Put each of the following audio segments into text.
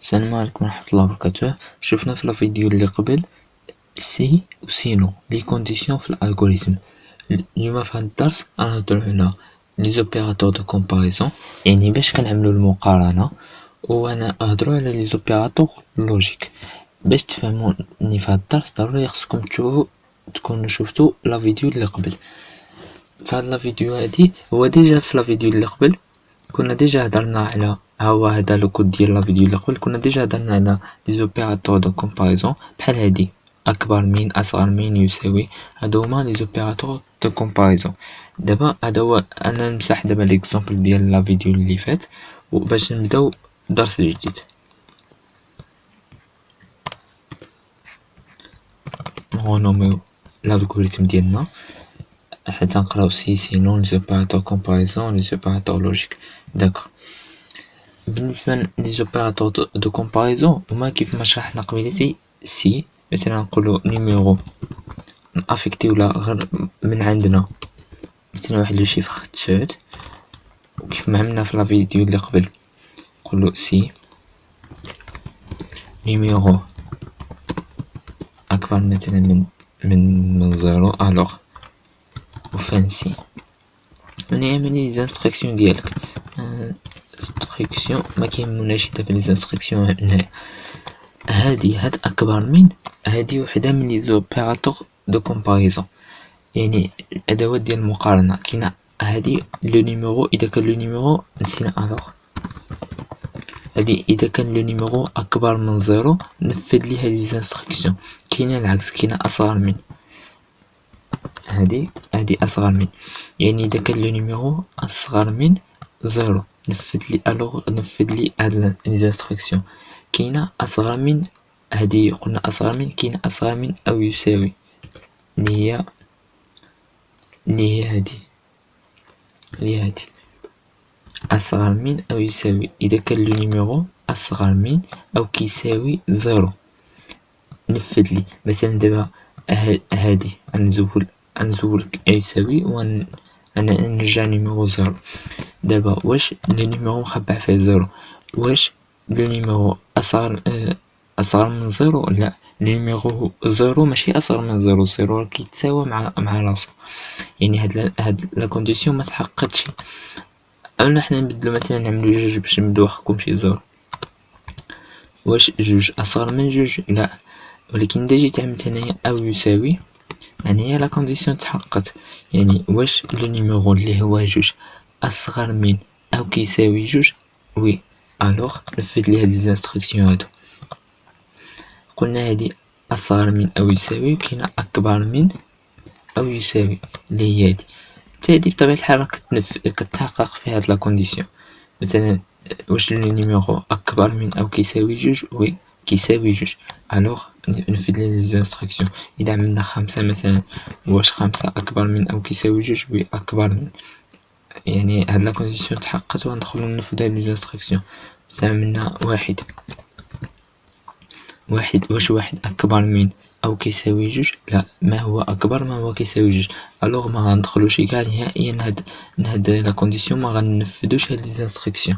السلام عليكم ورحمة الله وبركاته. شفنا في الفيديو اللي قبل سي و سينو لي كونديسيون في الالغوريثم. اليوم في هذا الدرس غنهضرو على لي زوبيراتور دو كومباريزون، يعني باش كنعملو المقارنة، وانا نهضرو على لي زوبيراتور لوجيك. باش تفهموني في هذا الدرس ضروري خصكم تكونوا شفتوا لا فيديو اللي قبل. في هاد لا فيديو هادي هو ديجا في لا فيديو اللي قبل كنا ديجا هدرنا على هو هذا لو كود ديال لا فيديو اللي قبل، كنا ديجا هدرنا على لي زوبيراتور دو كومباريزون بحال هادي اكبر من، اصغر من، يساوي. هادو هما لي زوبيراتور دو كومباريزون. دابا هذا هو، انا نمسح دابا ليكزامبل ديال لا فيديو اللي فات وباش نبداو درس جديد. نغنوميو الالغوريثم ديالنا حتى نقراو سي سينون لي زوبيراتور كومباريزون لي زوبيراتور لوجيك. داكوغ، بالنسبة لي زوبيراتور دو كومباريزون هما كيف ما شرحنا قبيلتي. سي مثلا نقولو نيميرو نافيكتيو لا غير من عندنا مثلا واحد لو شيفر 9، وكيف ما عملنا في لا فيديو اللي قبل نقولو سي نيميرو اكبر مثلا من زيرو، الوغ وفان سي ونعمل لي زانستركسيون ديالك. انستركسيون ما كيهمناش دابا لي زانستركسيون هنايا. هاد اكبر من، هادي وحده من لي زوبيراتور دو كومباريزون، يعني الادوات ديال المقارنه. كاينه هادي لو نيميرو، اذا كان لو نيميرو نسينا الوغ هادي اذا كان لو نيميرو اكبر من زيرو نفذ لي هاد لي زانستركسيون. كاينه العكس، كاينه اصغر من، هادي اصغر من، يعني اذا كان لو نيميرو اصغر من زيرو نفذ لي الوغ نفذ لي هاد لي زانستركسيون. كاينه اصغر من، هادي قلنا اصغر من، كاينه اصغر من او يساوي، اللي هي هادي أصغر من أو يساوي. إذا كان لو نيميرو أصغر من أو كيساوي زيرو نفذ لي. مثلا دابا هادي غنزولك يساوي نرجع نيميرو زيرو. دابا واش لو نيميرو مخبع فيه زيرو، واش لو نيميرو أصغر من زيرو؟ لا، نيميرو زيرو ماشي أصغر من زيرو، زيرو كيتساوى مع راسو، يعني هاد لا كونديسيون ما تحققتش. اولا حنا نبدلو مثلا نعملو جوج باش نبداو واخا شي زيرو. واش جوج اصغر من جوج؟ لا، ولكن اذا جيت عملت هنايا او يساوي معناها لا كونديسيون تحققت. يعني واش لو نيميرو اللي هو جوج اصغر من او كيساوي جوج؟ وي، الوغ نفذ لي هاد لي زانستركسيون هادو. قلنا هادي اصغر من او يساوي، وكاينه اكبر من او يساوي اللي هي هادي. هادي بطبيعة الحال كتحقق في هاد لا كونديسيون. مثلا واش لو نيميرو اكبر من او كيساوي جوج؟ وي كيساوي جوج، الوغ نفذ لي زانستركسيون. اذا عملنا خمسة مثلا، واش خمسة اكبر من او كيساوي جوج؟ وي اكبر من، يعني هاد لا كونديسيون تحققت وندخلو ننفذ هاد لي زانستركسيون. مثلا عملنا واحد، واش واحد اكبر من او كيساوي جوج؟ لا، ما هو اكبر ما هو كيساوي جوج، الوغ ما غندخلوش كاع نهائيا هاد لا كونديسيون، ما غنفذوش هاد لي زانستركسيون.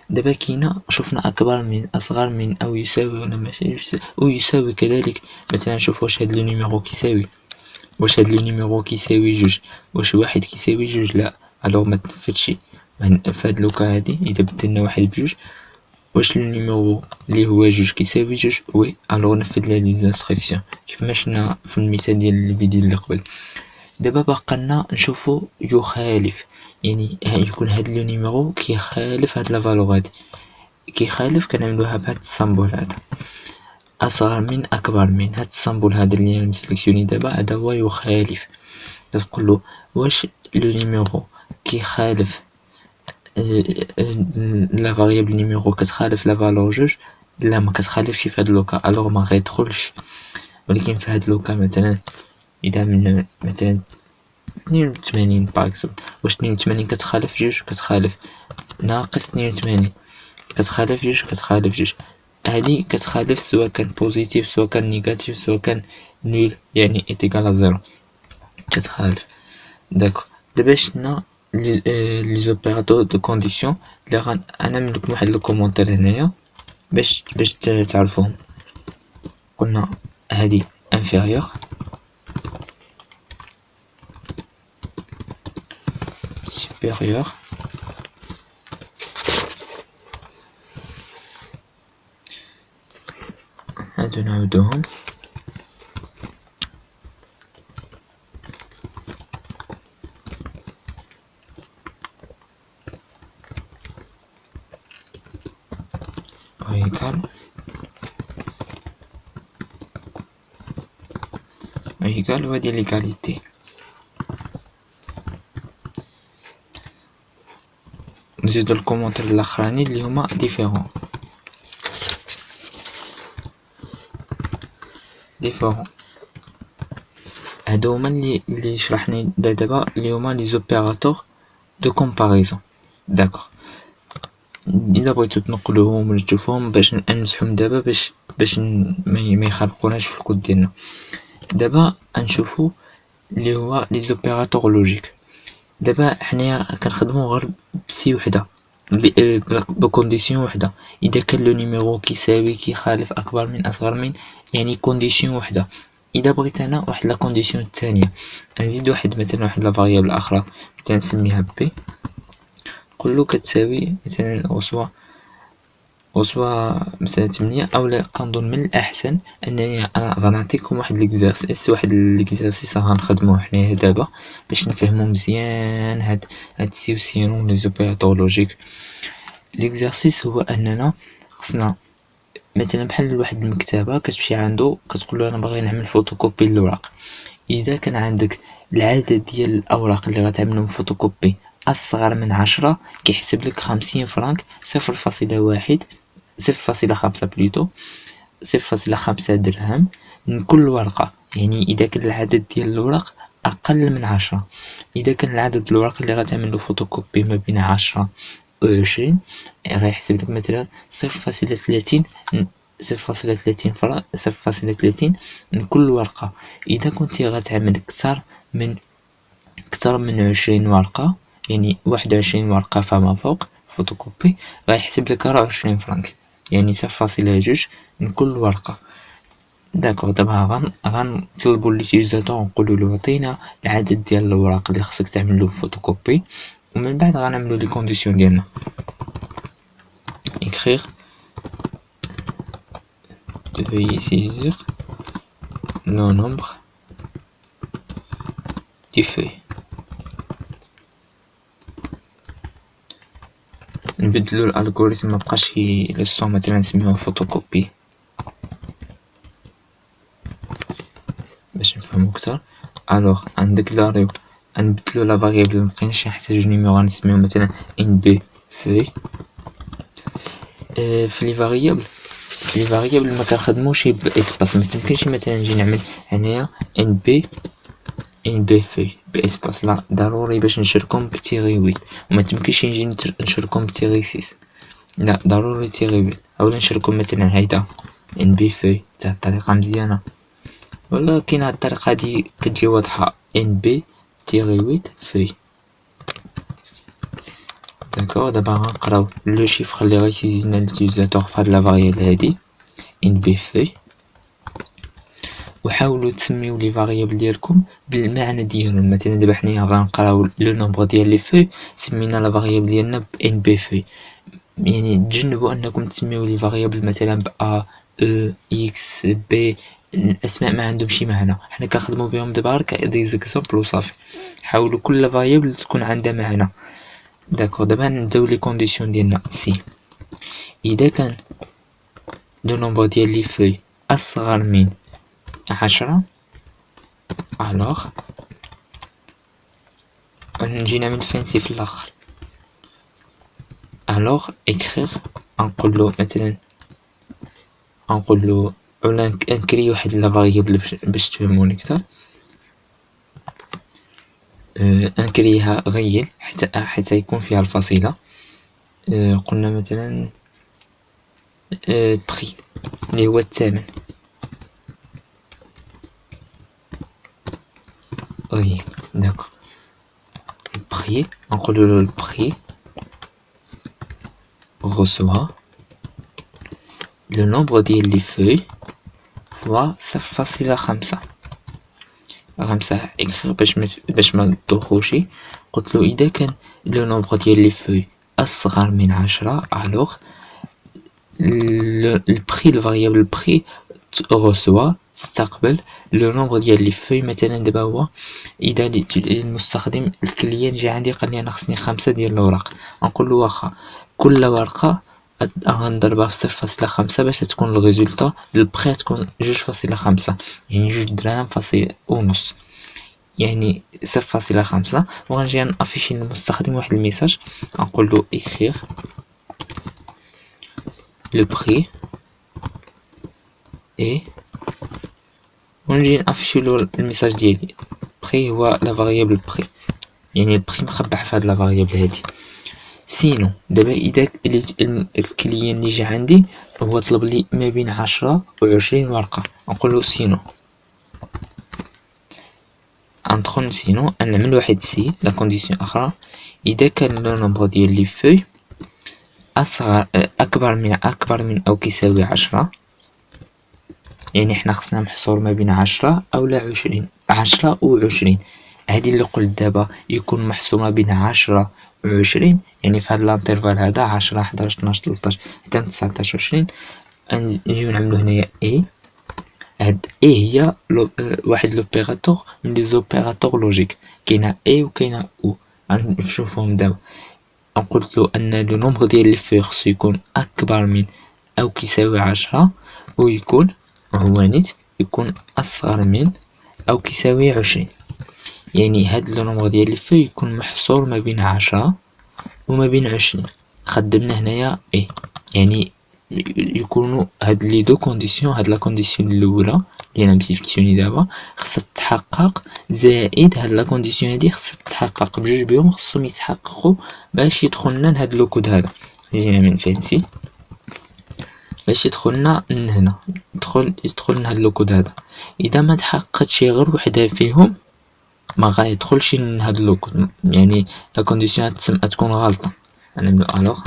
دابا كاينه شفنا اكبر من، اصغر من، او يساوي ولا ماشي او يساوي كذلك. مثلا نشوف واش هاد لو نيميرو كيساوي، واش هاد لو نيميرو كيساوي جوج، واش واحد كيساوي جوج؟ لا، الوغ ما تنفذش. في هاد لوكا هادي اذا بدلنا واحد بجوج، واش لو نيميرو اللي هو جوج كيساوي جوج؟ وي، الوغ نفذ لي زانستركسيون كيف ما شفنا في المثال ديال الفيديو اللي قبل. دابا باقالنا نشوفو يخالف، يعني يكون هاد لو نيميرو كيخالف هاد لا فالور هادي. كيخالف كنعملوها بهاد السامبول هذا، اصغر من اكبر من. هاد السامبول هذا اللي انا مسلكسيوني دابا هذا هو يخالف. كتقولو واش لو نيميرو كيخالف لا فاريابل نيميرو كتخالف لا فالور جوج؟ لا، ما كتخالفش في هاد لوكا، الوغ ما غيدخلش. ولكن في هاد لوكا مثلا اذا عملنا مثلا 82 باغ اكزومبل، واش 82 كتخالف جوج؟ كتخالف. ناقص 82 كتخالف جوج؟ كتخالف جوج. هادي كتخالف سواء كان بوزيتيف سواء كان نيجاتيف سواء كان نول، يعني ايتيكال زيرو، كتخالف. داكوغ، دابا شفنا لي زوبيراتور دو كونديسيون اللي انا نملك واحد الكومونتير هنايا باش تعرفوهم. قلنا هذه inférieur supérieur هادو نعاودوهم égal وهادي l'égalité. نزيدو الكومونتير الاخراني اللي هما ديفيرون هادو هما اللي شرحني دابا اللي هما لي زوبيراتور دو كومباريزون. داكوغ الا بغيتو تنقلوهم ولا تشوفوهم باش نمسحهم دابا باش ما يخرقوناش في الكود ديالنا. دابا غنشوفو اللي هو لي زوبيراتور لوجيك. دابا حنايا كنخدمو غير بسي وحده بكونديسيون وحده، اذا كان لو نيميرو كيساوي كيخالف اكبر من اصغر من، يعني كونديسيون وحده. اذا بغيت انا واحد لا كونديسيون الثانيه نزيد مثلا واحد لا فاريابل اخرى مثلا نسميها بي، نقولو كتساوي مثلا وصوا مثلا 8، اولا كنظن من الاحسن انني انا غنعطيكم واحد ليكزارسيس غنخدموه حنايا دابا باش نفهمو مزيان هاد السيوسيون لي زوبيراتور لوجيك. ليكزارسيس هو اننا خصنا مثلا بحال واحد المكتبه كتمشي عنده كتقول له انا باغي نعمل فوتوكوبي للوراق. اذا كان عندك العدد ديال الاوراق اللي غتعملهم فوتوكوبي اصغر من 10 كيحسب لك 50 فرانك 0.1 0.5 بليتو 0.5 درهم من كل ورقة. يعني إذا كان العدد ديال الأوراق أقل من 10، إذا كان العدد الأوراق اللي غتعملو فوتوكوبي ما بين 10 و 20 غيحسب لك مثلا 0.30 فرانك 0.30 من كل ورقة. إذا كنتي غتعمل كتر من 20 ورقة، يعني 21 ورقة فما فوق فوتوكوبي، غيحسب لك 24 فرانك، يعني 0.2 من كل ورقة. داكوغ دابا غنطلبو ليوتيليزاتور نقولولو عطينا العدد ديال الأوراق اللي خصك تعملو فوتوكوبي، ومن بعد غنعملو لي كونديسيون ديالنا. écrire veuillez saisir le nombre du feuille. نبدلو الالغوريثم مبقاش للصون مثلا نسميوه فوتوكوبي باش نفهمو كتر. الوغ عندك لاريو غنبدلو لا فاريابل مبقيناش نحتاجو نيميرو غنسميوه مثلا ان بي فوي. في لي فاريابل ما كنخدموش باسباس، ما تمكنش مثلا نجي نعمل هنايا ان بي فوي باسباس، لا ضروري باش نشركهم بتيغي 8، وما تمكنش نجي نشركهم بتيغي 6، لا ضروري تيغي 8. اولا نشركهم مثلا هيدا ان بي فوي تاع الطريقه مزيانه، ولكن هاد الطريقه هادي كتجي واضحه ان بي تيغي 8 فوي. داكوغ دابا غنقراو لو شيفر اللي غيسيزينا ليوتيليزاتور فهاد لا فاريابل هادي ان بي فوي، وحاولوا تسميو لي فاريابل ديالكم بالمعنى ديالهم. مثلا دابا حنايا غنقراو لو نومبر ديال لي فوي سمينا لا فاريابل ديالنا ب ان بي فوي، يعني تجنبوا انكم تسميو لي فاريابل مثلا ب ا او اكس بي، الاسماء ما عندهم شي معنى، حنا كنخدموا بهم دابا غير كدي زيكزامبل وصافي. حاولوا كل فاريابل تكون عندها معنى. داكوغ دابا نبداو لي كونديسيون ديالنا. سي اذا كان لو نومبر ديال لي فوي اصغر من 10 الوغ نجي نعمل فانسي في الاخر. الوغ écrire نقولو مثلا ولا نكري واحد لا فاريابل باش تفهموني اكثر. نكريها غير حتى يكون فيها الفصيله. قلنا مثلا بري اللي هو الثمن غير. داكوغ بري نقولو له البري reçoit لو نومبر ديال لي فوي فوا 0.5. غنمسح اكريغ باش ما تدوخوشي. قلتلو اذا كان لو نومبر ديال لي فوي اصغر من 10 الوغ البري الفاريابل البري رسوا تستقبل لو نومبر ديال لي فوي. مثلا دابا هو اذا المستخدم الكليان جا عندي قال لي انا خصني 5 ديال الاوراق، نقول له واخا كل ورقه غنضربها في 0.5 باش تكون الريزولطا البري تكون 2.5 يعني 2 دراهم فاصل ونص يعني 0.5. وغنجي نافيشي للمستخدم واحد الميساج نقول له écrire le prix et ونجي نافيشي له الميساج ديالي بري هو لا فاريابل بري يعني البري مخبع في هاد لا فاريابل هادي. سينو دابا اذا الكليان اللي جا عندي هو طلب لي ما بين 10 و20 ورقه نقول له سينو انترون سينو نعمل واحد سي لا كونديسيون اخرى اذا كان لو نومبر ديال لي فوي اصغر اكبر من او كيساوي 10 يعني حنا خصنا محصور ما بين 10 او لا 20 10 و 20. هادي اللي قلت دابا يكون محصور ما بين 10 و 20 يعني في هاد الانترفال هذا 10 11 12 13 حتى 19 20 نجيو نعملو هنايا اي. هاد اي هي واحد لوبيراتور من لي زوبيراتور لوجيك كاينه اي وكاينه او غنشوفوهم دابا. قلت له ان لو نومبر ديال لي فوي خصو يكون اكبر من او كيساوي 10 ويكون هو نيت يكون اصغر من او كيساوي 20 يعني هاد لو نومبر ديال لي فوي يكون محصور ما بين 10 وما بين 20. خدمنا هنايا اي يعني يكونوا هاد لي دو كونديسيون. هاد لا كونديسيون الاولى اللي انا مسيليكسيوني دابا خصها تتحقق زائد هاد لا كونديسيون هادي خصها تتحقق بجوج بهم خصهم يتحققوا باش يدخلنا لهاد لو كود هذا. نجي نعمل فانسي باش يدخلنا من هنا يدخلنا هاد لو كود هذا. اذا ما تحققتش غير وحده فيهم ما غايدخلش لهاد لو كود يعني لا كونديسيون تكون غلطه. نعملو الوغ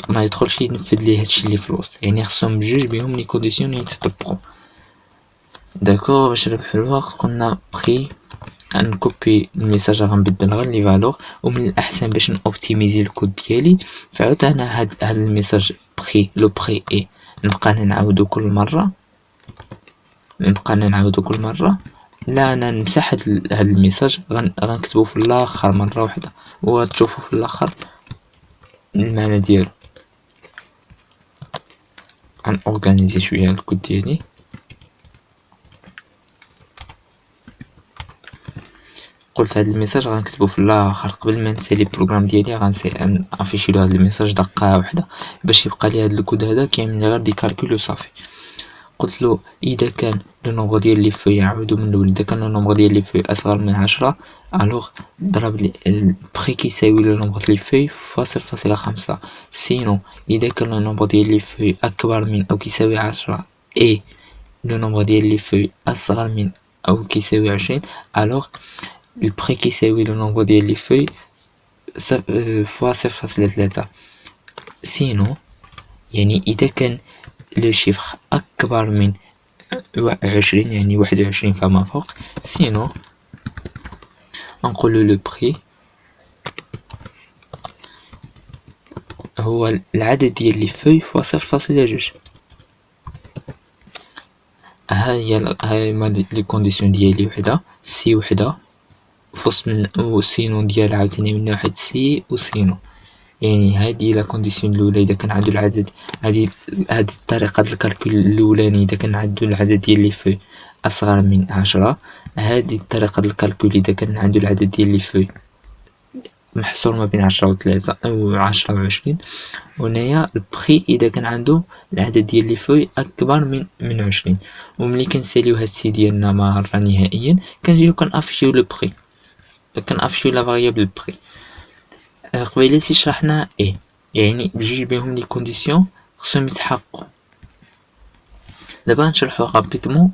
ما يدخلش ينفذ لي هادشي اللي في الوسط يعني خصهم بجوج بهم لي كونديسيون يتطبقوا. داكوغ باش نربحو الوقت قلنا بري نكوبي الميساج غنبدل غير لي فالور ومن الاحسن باش نوبتيميزي الكود ديالي فعاود انا هاد الميساج بري لو بري اي نبقى نعاودو كل مره لا انا نمسح هاد الميساج غنكتبو في الاخر مره واحده وتشوفوا في الاخر المعنى ديالو. غن اورغانيزي شويه الكود ديالي. قلت هاد الميساج غنكتبو في الاخر قبل ما نسالي البروغرام ديالي غنافيشي له هاد الميساج دقه واحده باش يبقى لي هاد الكود هذا كيعمل غير دي كالكول وصافي. قلت له اذا كان لو نومبر ديال لي فوي يعاودو من الاول اذا كان لو نومبر ديال لي فوي اصغر من 10 الوغ ضرب لي البري كيساوي لو نومبر ديال لي فوي فوا 0.5. سينو اذا كان لو نومبر ديال لي فوي اكبر من او كيساوي 10 اي لو نومبر ديال لي فوي اصغر من او كيساوي 20 الوغ البري كيساوي لو نومبر ديال لي فوي فوا 0.3. سينو يعني اذا كان لو شيفر اكبر من 20 يعني 21 فما فوق سينو نقولو لو بري هو العدد ديال لي فوي فوا 0.2. هاهي لي كونديسيون ديالي وحده سي وحده فوس من وسينو ديال عاوتاني من واحد سي وسينو يعني هادي لا كونديسيون الاولى اذا كان عندو العدد هادي الطريقه ديال الكالكول الاولاني اذا كان عندو العدد ديال لي فوي اصغر من 10 هادي الطريقه ديال الكالكول اذا كان عندو العدد ديال لي فوي محصور ما بين 10 و 3 او 10 و 20 وهنايا البري اذا كان عنده العدد ديال لي فوي اكبر من 20. وملي كنساليو هاد السي ديالنا مره نهائيا كنجيو كنافيشيو لو بري كنافيشيو لا فاريابل بري. قبيلاتي شرحنا ايه يعني بجوج بهم لي كونديسيون خصهم يتحققوا. دابا نشرحو غابيدمون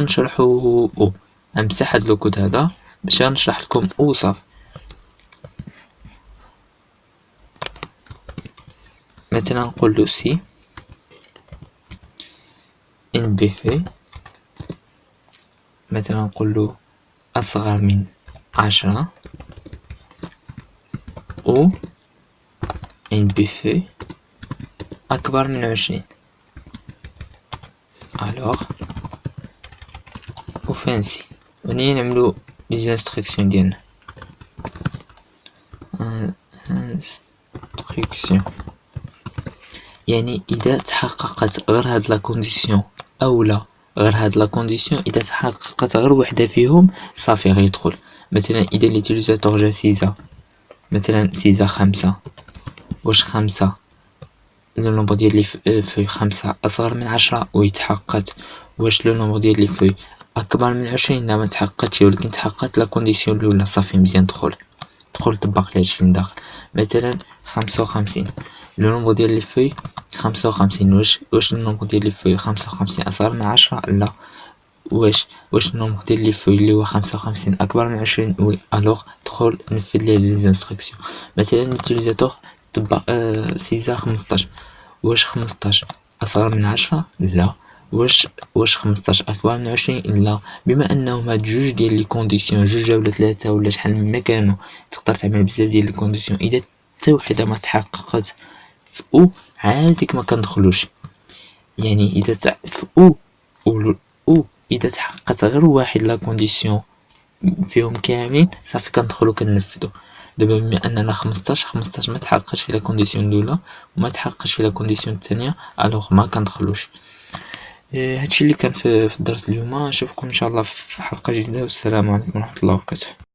نشرحو او نمسح هاد لو كود هذا باش نشرح لكم او صافي. مثلا نقولو سي ان بي في مثلا نقولو أصغر من 10 و ان بي في أكبر من 20. الوغ وفانسي وني نعملو لي زانستركسيون ديالنا. انستركسيون يعني اذا تحققت غير هاد لا كونديسيون اولا غير هاد لا كونديسيون، اذا تحققت غير وحده فيهم صافي غيدخل. مثلا اذا ليوتيليزاتور جا سيزا، مثلا سيزا 5، واش 5 لو نومبر ديال لي فوي 5 اصغر من 10 ويتحقق، واش لو نومبر ديال لي فوي اكبر من 20 لا ما تحققتش، ولكن تحققت لا كونديسيون الاولى صافي مزيان دخل طبق لي هادشي لداخل. مثلا 55 لو نومبر ديال لي فوي 55، واش لو نومبر ديال لي فوي 55 اصغر من 10 لا، واش النومبر ديال لي فوي اللي هو 55 اكبر من 20 وي، الوغ دخل نفذ ليه لي زانستركسيون. مثلا ليوتيليزاتور طبق سيزا 15، واش 15 اصغر من 10 لا، واش 15 اكبر من 20 لا. بما انهم هاد جوج ديال لي كونديسيون، جوج ولا ثلاثه ولا شحال ما كانوا، تقدر تعمل بزاف ديال لي كونديسيون، اذا حتى وحده ما تحققت في او عاديك ما كندخلوش. يعني اذا في او اذا تحققت غير واحد لا كونديسيون فيهم كاملين صافي كندخلو كننفذو. دابا بما اننا 15 ما تحققش في لا كونديسيون الاولى وما تحققش في لا كونديسيون الثانيه، الوغ ما كندخلوش. هادشي اللي كان في الدرس اليوم. نشوفكم ان شاء الله في حلقه جديده، والسلام عليكم ورحمه الله وبركاته.